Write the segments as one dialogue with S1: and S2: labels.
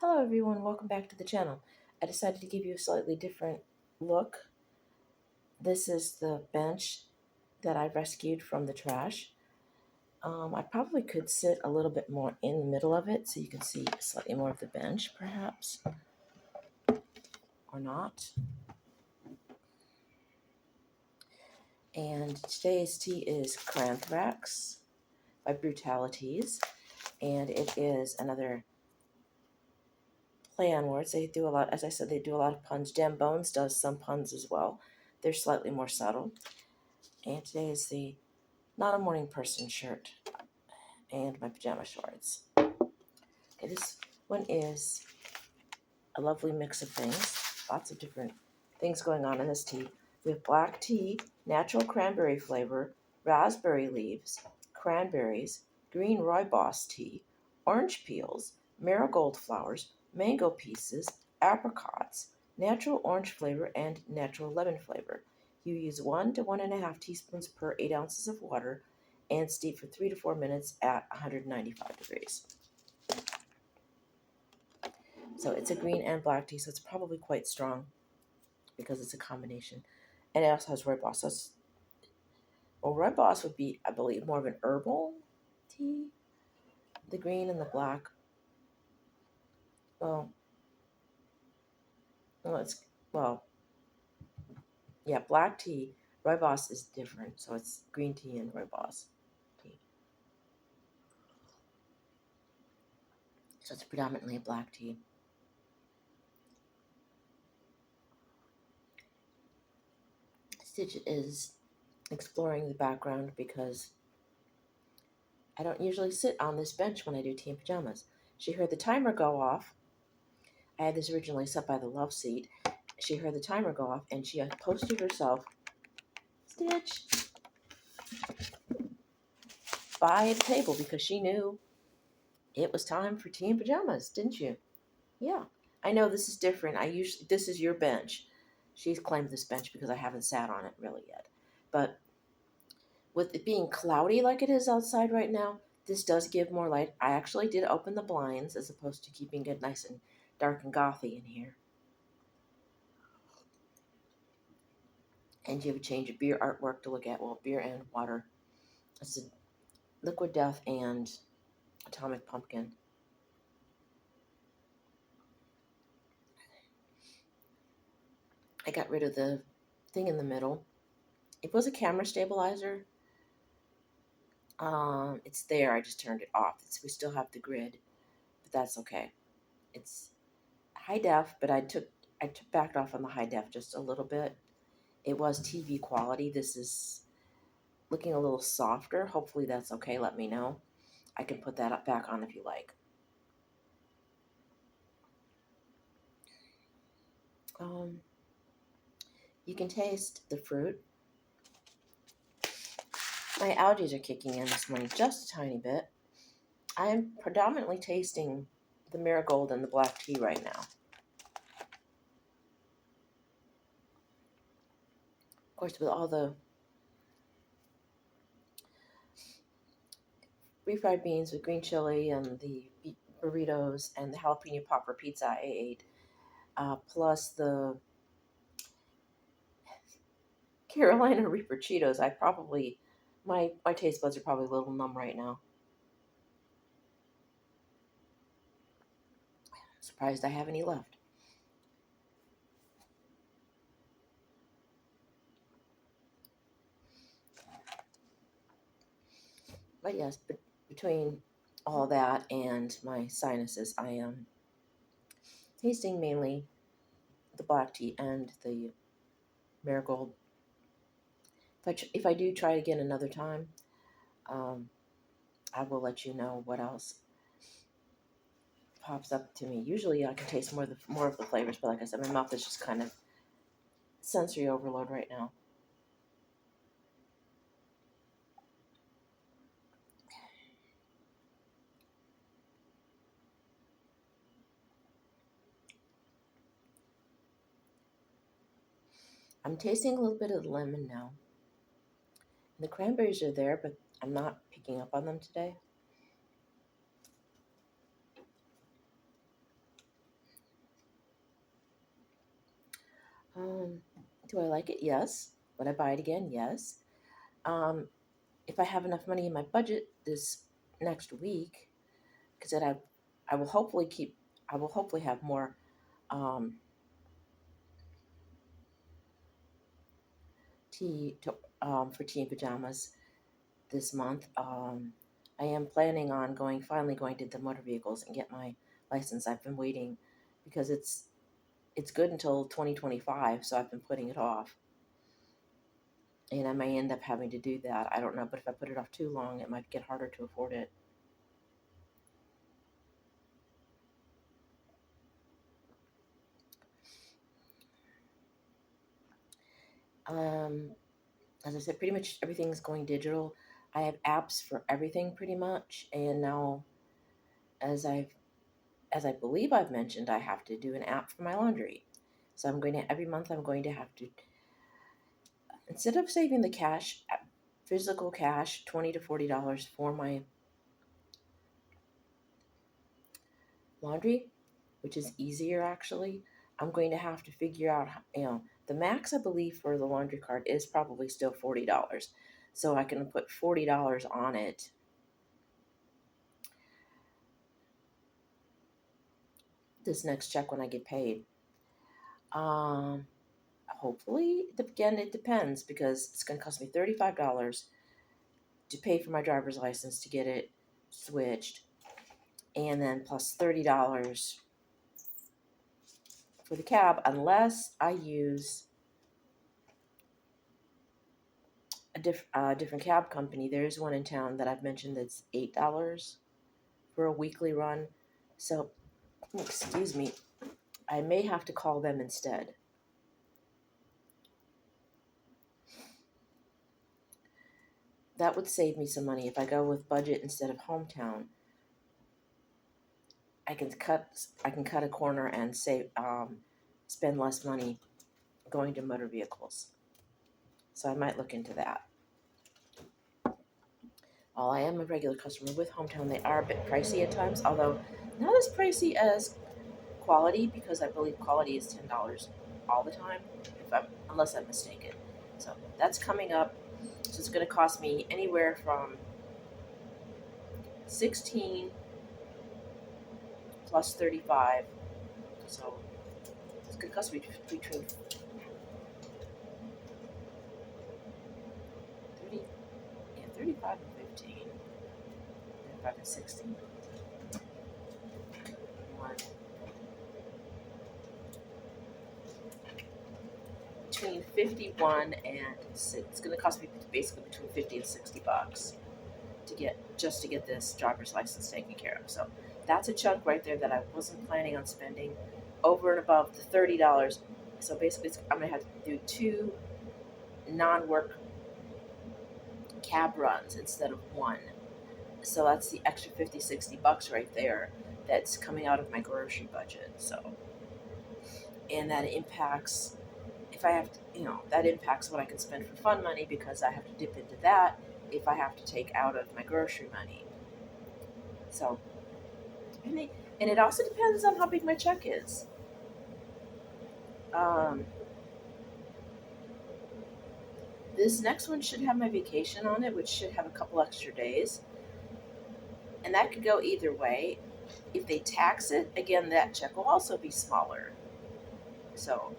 S1: Hello everyone, welcome back to the channel. I decided to give you a slightly different look. This is the bench that I rescued from the trash. I probably could sit a little bit more in the middle of it so you can see slightly more of the bench perhaps, or not. And today's tea is Cranthrax by Brutaliteas, and it is another play on words. They do a lot, as I said, they do a lot of puns. Jam Bones does some puns as well. They're slightly more subtle. And today is the Not a Morning Person shirt and my pajama shorts. Okay, this one is a lovely mix of things. Lots of different things going on in this tea. We have black tea, natural cranberry flavor, raspberry leaves, cranberries, green rooibos tea, orange peels, marigold flowers, mango pieces, apricots, natural orange flavor, and natural lemon flavor. You use 1 to 1.5 teaspoons per 8 ounces of water and steep for 3 to 4 minutes at 195 degrees. So it's a green and black tea, so it's probably quite strong because it's a combination. And it also has rooibos. So rooibos would be, I believe, more of an herbal tea. The green and the black. Well, well, yeah, black tea. Rooibos is different, so it's green tea and rooibos tea. So it's predominantly a black tea. Stitch is exploring the background because I don't usually sit on this bench when I do tea and pajamas. She heard the timer go off. I had this originally set by the love seat. She heard the timer go off and she had posted herself, Stitch, by the table because she knew it was time for tea and pajamas, didn't you? Yeah. I know this is different. This is your bench. She's claimed this bench because I haven't sat on it really yet. But with it being cloudy like it is outside right now, this does give more light. I actually did open the blinds as opposed to keeping it nice and dark and gothy in here. And you have a change of beer artwork to look at. Well, beer and water. It's a Liquid Death and Atomic Pumpkin. I got rid of the thing in the middle. It was a camera stabilizer. It's there. I just turned it off. We still have the grid, but that's okay. It's high def, but I took backed off on the high def just a little bit. It was TV quality. This is looking a little softer. Hopefully that's okay. Let me know. I can put that back on if you like. You can taste the fruit. My allergies are kicking in this morning just a tiny bit. I am predominantly tasting the marigold and the black tea right now. Of course, with all the refried beans with green chili and the burritos and the jalapeno popper pizza I ate, plus the Carolina Reaper Cheetos, my taste buds are probably a little numb right now. I'm surprised I have any left. But yes, between all that and my sinuses, I am tasting mainly the black tea and the marigold. If I do try again another time, I will let you know what else pops up to me. Usually I can taste more of the flavors, but like I said, my mouth is just kind of sensory overload right now. I'm tasting a little bit of the lemon now. And the cranberries are there, but I'm not picking up on them today. Um, do I like it? Yes. Would I buy it again? Yes. Um, if I have enough money in my budget this next week, because then I will hopefully keep, I will hopefully have more um, tea to, for tea and pajamas this month. I am planning on finally going to the motor vehicles and get my license. I've been waiting because it's good until 2025, so I've been putting it off. And I may end up having to do that. I don't know, but if I put it off too long, it might get harder to afford it. Um, as I said, pretty much everything's going digital. I have apps for everything pretty much, and now as I believe I've mentioned, I have to do an app for my laundry. So I'm going to every month I'm going to have to, instead of saving the cash, physical cash, $20 to $40 for my laundry, which is easier actually. I'm going to have to figure out, the max I believe for the laundry card is probably still $40. So I can put $40 on it this next check when I get paid. Um, Hopefully, again, it depends because it's going to cost me $35 to pay for my driver's license to get it switched, and then plus $30 for the cab, unless I use different cab company. There is one in town that I've mentioned that's $8 for a weekly run. So, excuse me, I may have to call them instead. That would save me some money if I go with budget instead of hometown. I can cut a corner and save spend less money going to motor vehicles. So I might look into that. While I am a regular customer with hometown, they are a bit pricey at times, although not as pricey as quality because I believe quality is $10 all the time, unless I'm mistaken. So that's coming up. So it's going to cost me anywhere from 16 plus 35. So it's going to cost me between 30, yeah, 35 and 15, 35 and 16. One, between 51 and 6. It's going to cost me basically between 50 and $60 to get this driver's license taken care of. So that's a chunk right there that I wasn't planning on spending over and above the $30. So basically, I'm gonna have to do two non-work cab runs instead of one. So that's the extra 50, $60 right there. That's coming out of my grocery budget. So, and that impacts if I have to, that impacts what I can spend for fun money because I have to dip into that if I have to take out of my grocery money. So, and it also depends on how big my check is. Um, this next one should have my vacation on it, which should have a couple extra days. And that could go either way. If they tax it, again, that check will also be smaller. So,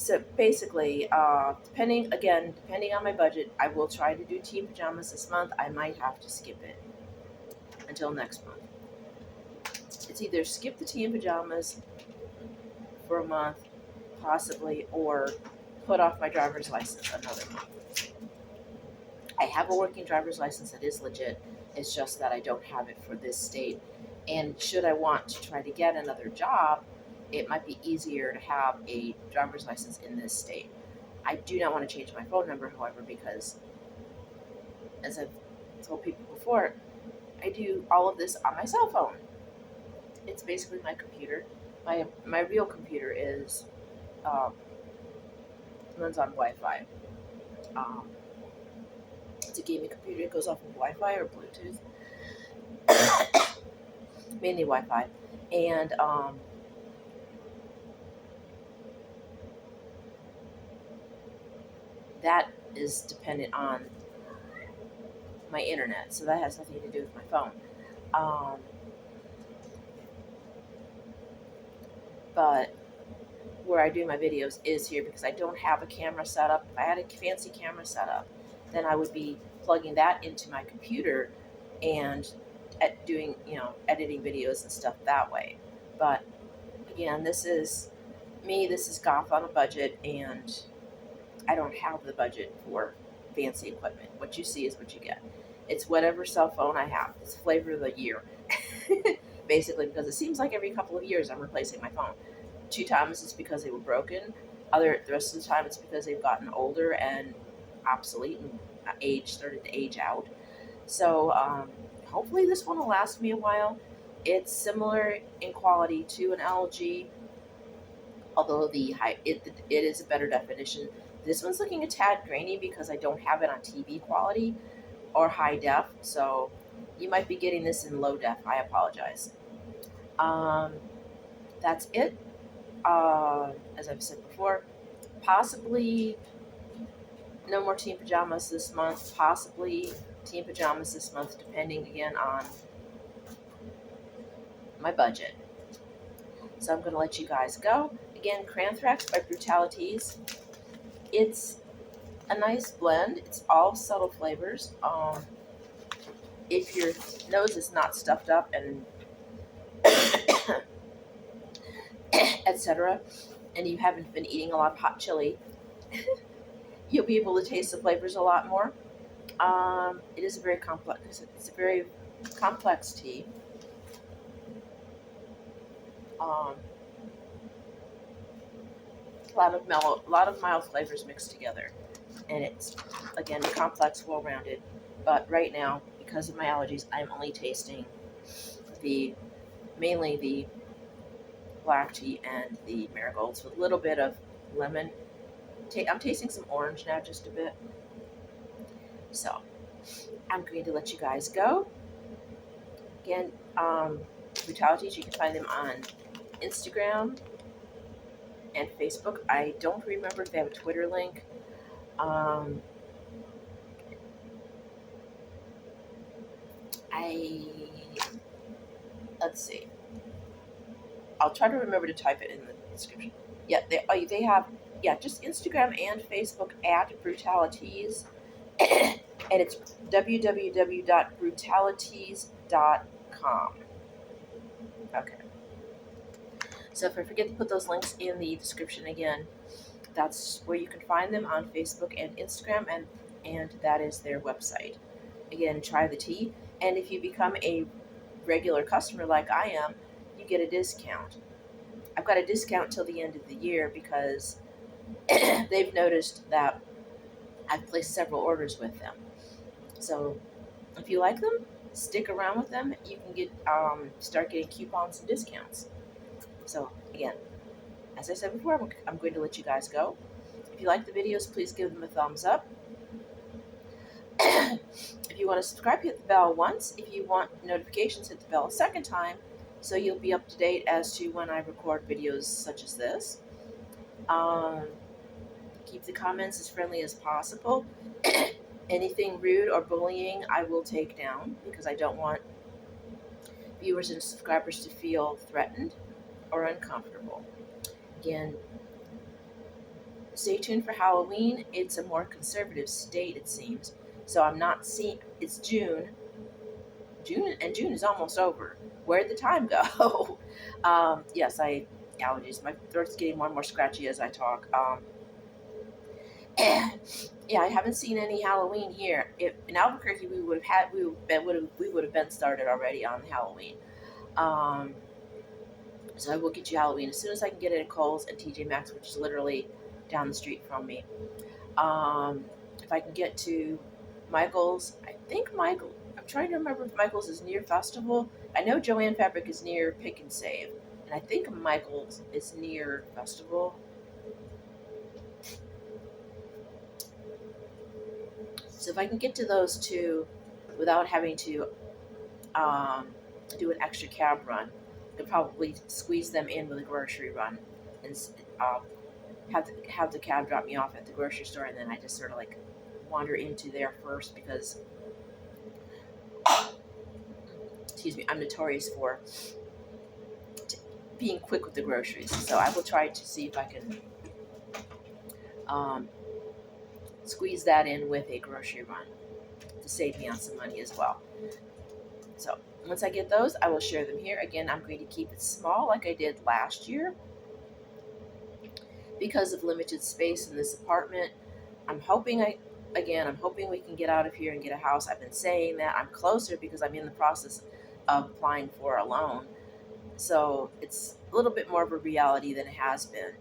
S1: so basically, depending on my budget, I will try to do tea pajamas this month. I might have to skip it until next month. It's either skip the tea and pajamas for a month, possibly, or put off my driver's license another month. I have a working driver's license that is legit. It's just that I don't have it for this state. And should I want to try to get another job, it might be easier to have a driver's license in this state. I do not want to change my phone number, however, because as I've told people before, I do all of this on my cell phone. It's basically my computer. My real computer is runs on Wi-Fi. Um, it's a gaming computer. It goes off of Wi-Fi or Bluetooth, mainly Wi-Fi, and that is dependent on my internet, so that has nothing to do with my phone. Um, but where I do my videos is here because I don't have a camera set up. If I had a fancy camera set up, then I would be plugging that into my computer and doing, editing videos and stuff that way. But again, this is me, this is goth on a budget, and I don't have the budget for fancy equipment. What you see is what you get. It's whatever cell phone I have. It's flavor of the year. Basically, because it seems like every couple of years I'm replacing my phone. 2 times it's because they were broken. The rest of the time it's because they've gotten older and obsolete and started to age out. So hopefully this one will last me a while. It's similar in quality to an LG, although it is a better definition. This one's looking a tad grainy because I don't have it on TV quality or high def, so you might be getting this in low def. I apologize. Um, that's it. As I've said before, possibly no more team pajamas this month, possibly team pajamas this month, depending again on my budget. So I'm going to let you guys go. Again, Cranthrax by Brutaliteas. It's a nice blend. It's all subtle flavors. If your nose is not stuffed up and etc., and you haven't been eating a lot of hot chili, you'll be able to taste the flavors a lot more. It is a very complex. It's a very complex tea. Um, a lot of mild flavors mixed together, and it's again complex, well-rounded. But right now, because of my allergies, I'm only tasting the mainly the black tea and the marigolds with a little bit of lemon. I'm tasting some orange now, just a bit. So I'm going to let you guys go. Again, Brutalities, you can find them on Instagram and Facebook. I don't remember if they have a Twitter link. Um, I let's see. I'll try to remember to type it in the description. Yeah, they have just Instagram and Facebook at Brutalities, and it's www.brutalities.com. Okay. So if I forget to put those links in the description again, that's where you can find them on Facebook and Instagram, and that is their website. Again, try the tea, and if you become a regular customer like I am, you get a discount. I've got a discount till the end of the year because they've noticed that I've placed several orders with them. So if you like them, stick around with them. You can get start getting coupons and discounts. So again, as I said before, I'm going to let you guys go. If you like the videos, please give them a thumbs up. If you want to subscribe, hit the bell once. If you want notifications, hit the bell a second time, so you'll be up to date as to when I record videos such as this. Keep the comments as friendly as possible. Anything rude or bullying, I will take down because I don't want viewers and subscribers to feel threatened or uncomfortable. Again, stay tuned for Halloween. It's a more conservative state, it seems. So I'm not seeing. It's June. June is almost over. Where'd the time go? Yes, allergies. My throat's getting more and more scratchy as I talk. Yeah, I haven't seen any Halloween here. If in Albuquerque, we would have been started already on Halloween. Um, so I will get you Halloween as soon as I can get it at Kohl's and TJ Maxx, which is literally down the street from me. If I can get to Michael's, I think Michael. I'm trying to remember if Michael's is near Festival. I know Joanne Fabric is near Pick and Save, and I think Michael's is near Festival. So if I can get to those two without having to do an extra cab run, I could probably squeeze them in with a grocery run and have the cab drop me off at the grocery store, and then I just sort of like wander into there first because, excuse me, I'm notorious for being quick with the groceries. So I will try to see if I can um, squeeze that in with a grocery run to save me on some money as well. So once I get those, I will share them here. Again, I'm going to keep it small like I did last year because of limited space in this apartment. I'm hoping I'm hoping we can get out of here and get a house. I've been saying that. I'm closer because I'm in the process of applying for a loan. So it's a little bit more of a reality than it has been.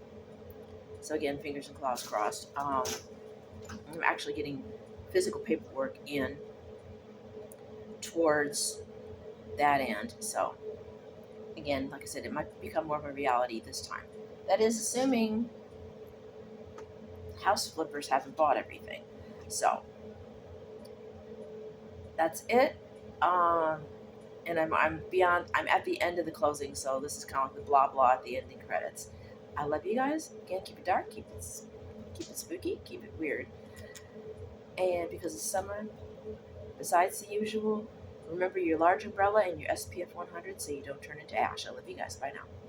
S1: So again, fingers and claws crossed. I'm actually getting physical paperwork in towards that end. So again, like I said, it might become more of a reality this time. That is assuming house flippers haven't bought everything. So that's it. And I'm at the end of the closing, so this is kind of like the blah blah at the ending credits. I love you guys. Again, keep it dark, keep it spooky, keep it weird. And because it's summer, besides the usual, remember your large umbrella and your SPF 100 so you don't turn into ash. I love you guys. Bye now.